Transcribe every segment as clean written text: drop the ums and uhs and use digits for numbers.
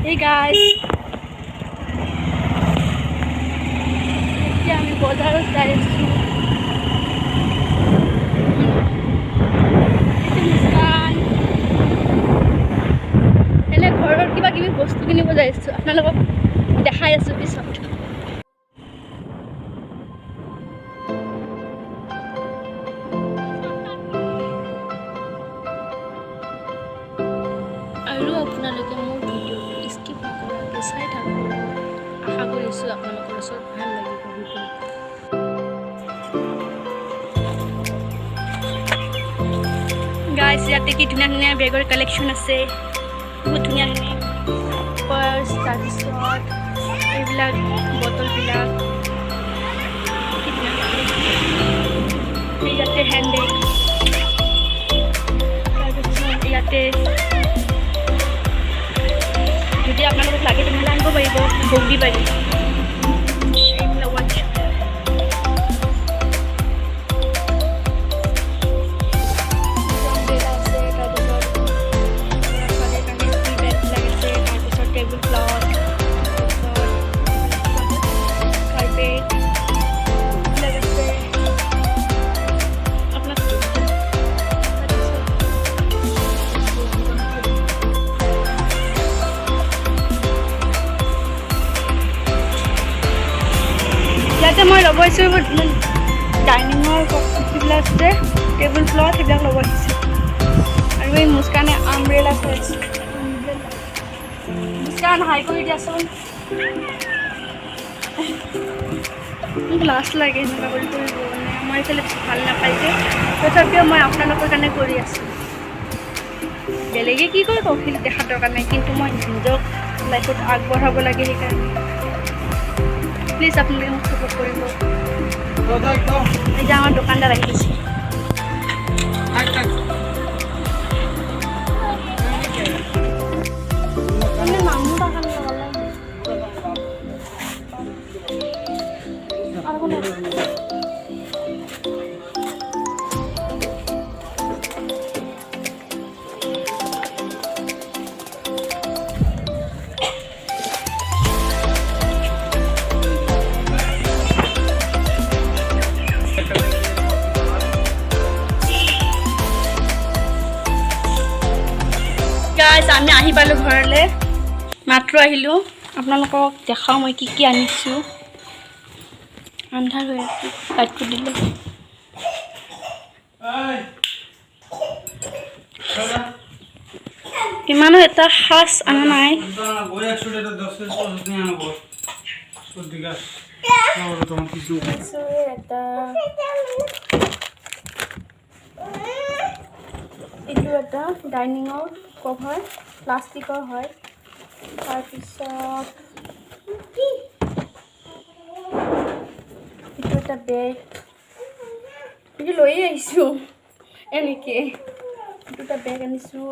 Hey guys, এতিয়া আমি বজাৰত যাই আছোঁ। এনে ঘৰৰ কিবা কিবি বস্তু কিনিব যাই আছোঁ, আপোনালোকক দেখাই আছোঁ পিছত। আৰু আপোনালোকে মোৰ ভিডিঅ'টো স্কিপ নকৰাকৈ চাই থাকক। আশা কৰিছোঁ আপোনালোকৰ ওচৰত ভাল লাগিব ভিডিঅ'। গাইজ ইয়াতে কি ধুনীয়া ধুনীয়া বেগৰ কালেকশ্যন আছে, বহুত ধুনীয়া ধুনীয়া পাৰ্চ, তাৰপিছত এইবিলাক বটলবিলাক ইয়াতে হেণ্ডবেগ, তাৰপিছত ইয়াতে যদি আপোনালোকক লাগে তেনেহ'লে আনিব পাৰিব, বগী পাৰি এইবিলাক ৱাচ টেবুল ক্লথ, কাৰ্পেট এইবিলাক আছে। আপোনাক ইয়াতে মই ল'ব আহিছোঁ ডাইনিঙৰ যিবিলাক আছে টেবুল ক্লথ সেইবিলাক ল'ব আহিছোঁ। আৰু এই মুস্কানে আমব্ৰেলা চাইছোঁ। মুস্কান হাই কৰি দিয়াচোন, মোক লাজ লাগে এনেকুৱা কৰি কৰিব, মানে আমাৰ এইফালে ভাল নাপায় যে, তথাপিও মই আপোনালোকৰ কাৰণে কৰি আছোঁ। বেলেগে কি কৰে কৌশল দেখাৰ দৰকাৰ নাই, কিন্তু মই নিজক লাইফত আগবঢ়াব লাগে, সেইকাৰণে প্লিজ আপোনালোকে মোক ছাপোৰ্ট কৰিব। এই যে আমাৰ দোকানদাৰ আহিছে। গাইজ আমি আহি পালোঁ ঘৰলৈ, মাত্ৰ আহিলোঁ। আপোনালোকক দেখাওঁ মই কি কি আনিছোঁ। আন্ধাৰ হৈ আছে, লাইটটো দিলে। ইমানো এটা সাজ অনা নাই। এইটো এটা ডাইনিঙৰ কভাৰ, প্লাষ্টিকৰ হয়। তাৰপিছত এইটো এটা বেগ, এইটো লৈয়ে আহিছোঁ এনেকৈ। এইটো এটা বেগ আনিছোঁ।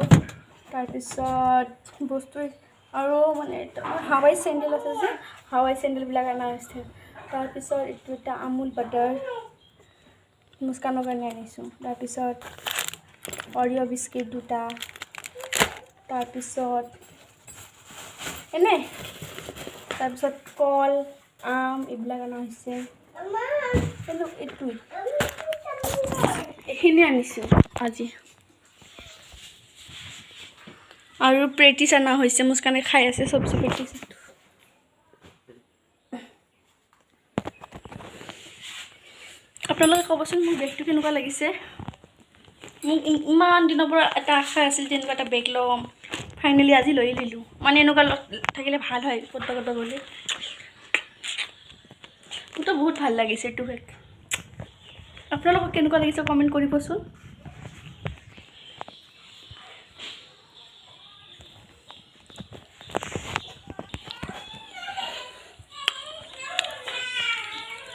তাৰপিছত বস্তু আৰু মানে হাৱাই চেণ্ডেল আছে যে, হাৱাই চেণ্ডেলবিলাক অনা হৈছে। তাৰপিছত এইটো এটা আমুল বাটাৰ মুস্কানৰ কাৰণে আনিছোঁ। তাৰপিছত অৰিঅ' বিস্কিট দুটা, তাৰপিছত এনে, তাৰপিছত কল, আম এইবিলাক অনা হৈছে। এইখিনি আনিছোঁ আজি। আৰু পেটিছ অনা হৈছে, মুস্কানে খাই আছে চব্জি পেটিছ। আপোনালোকে ক'বচোন মোৰ বেগটো কেনেকুৱা লাগিছে। মোক ইমান দিনৰ পৰা এটা আশা আছিল যে এনেকুৱা এটা বেগ ল'ম, ফাইনেলি আজি লৈ লিলোঁ। মানে এনেকুৱা থাকিলে ভাল হয় ক'ত গ'লে। মোৰতো বহুত ভাল লাগিছে এইটো বেগ। আপোনালোকক কেনেকুৱা লাগিছে কমেণ্ট কৰিবচোন।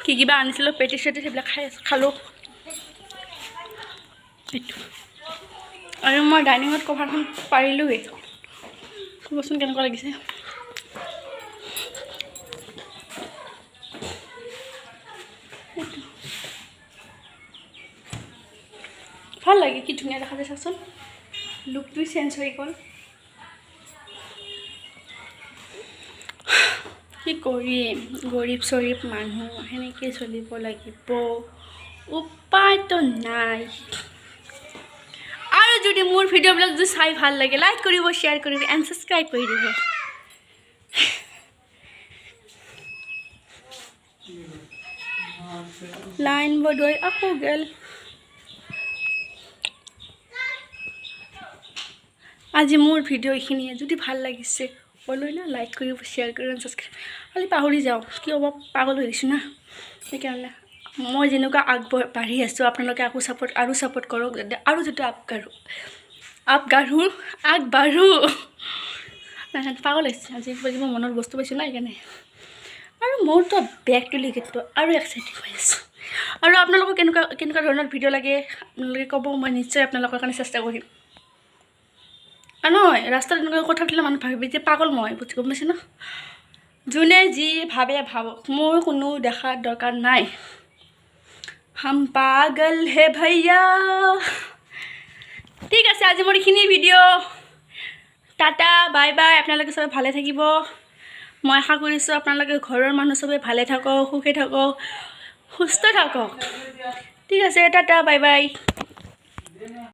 কি কিবা আনিছিলোঁ পেটিছ চেটিছ সেইবিলাক খালোঁ। এইটো আৰু মই ডাইনিঙত কভাৰখন পাৰিলোঁৱেই। ক'বচোন কেনেকুৱা লাগিছে। ভাল লাগে, কি ধুনীয়া দেখা যায় চাচোন, লুকটোই চেঞ্জ হৈ গ'ল। কি কৰিম গৰীব চৰীব মানুহ সেনেকৈ চলিব লাগিব উপায়তো নাই আৰু যদি মোৰ ভিডিঅ'বিলাক যদি চাই ভাল লাগে লাইক কৰিব শ্বেয়াৰ কৰিব এণ্ড ছাবস্ক্ৰাইব কৰি দিব লাইন বদৈ আকৌ গেল আজি মোৰ ভিডিঅ' এইখিনিয়ে যদি ভাল লাগিছে ক'লৈ না লাইক কৰিব শ্বেয়াৰ কৰিব ছাবস্ক্ৰাইব খালি পাহৰি যাওঁ কি হ'ব পাগল হৈ গৈছোঁ না সেইকাৰণে মই যেনেকুৱা আগবাঢ়ি আছোঁ আপোনালোকে আকৌ ছাপোৰ্ট কৰক আৰু যাতে আগবাঢ়ো পাগল হৈছে আজি কিবা কিবা মনৰ বস্তু পাইছোঁ না সেইকাৰণে আৰু মোৰতো বেগটো লিখিটো আৰু এক্সাইটেড হৈ আছোঁ আৰু আপোনালোকক কেনেকুৱা ধৰণৰ ভিডিঅ' লাগে আপোনালোকে ক'ব মই নিশ্চয় আপোনালোকৰ কাৰণে চেষ্টা কৰিম আৰু নহয় ৰাস্তাত এনেকৈ কথা পাতিলে মানুহ ভাবিব যে পাগল মই বুজি গম পাইছে ন যোনে যি ভাবে ভাবক মোৰ কোনো দেখাৰ দৰকাৰ নাই হাম পাগল হে ভৈয়া ঠিক আছে আজি মোৰ এইখিনি ভিডিঅ' টাটা বাই বাই আপোনালোকে চবে ভালে থাকিব মই আশা কৰিছোঁ আপোনালোকে ঘৰৰ মানুহ চবে ভালে থাকক সুখে থাকক সুস্থ থাকক ঠিক আছে টাটা বাই বাই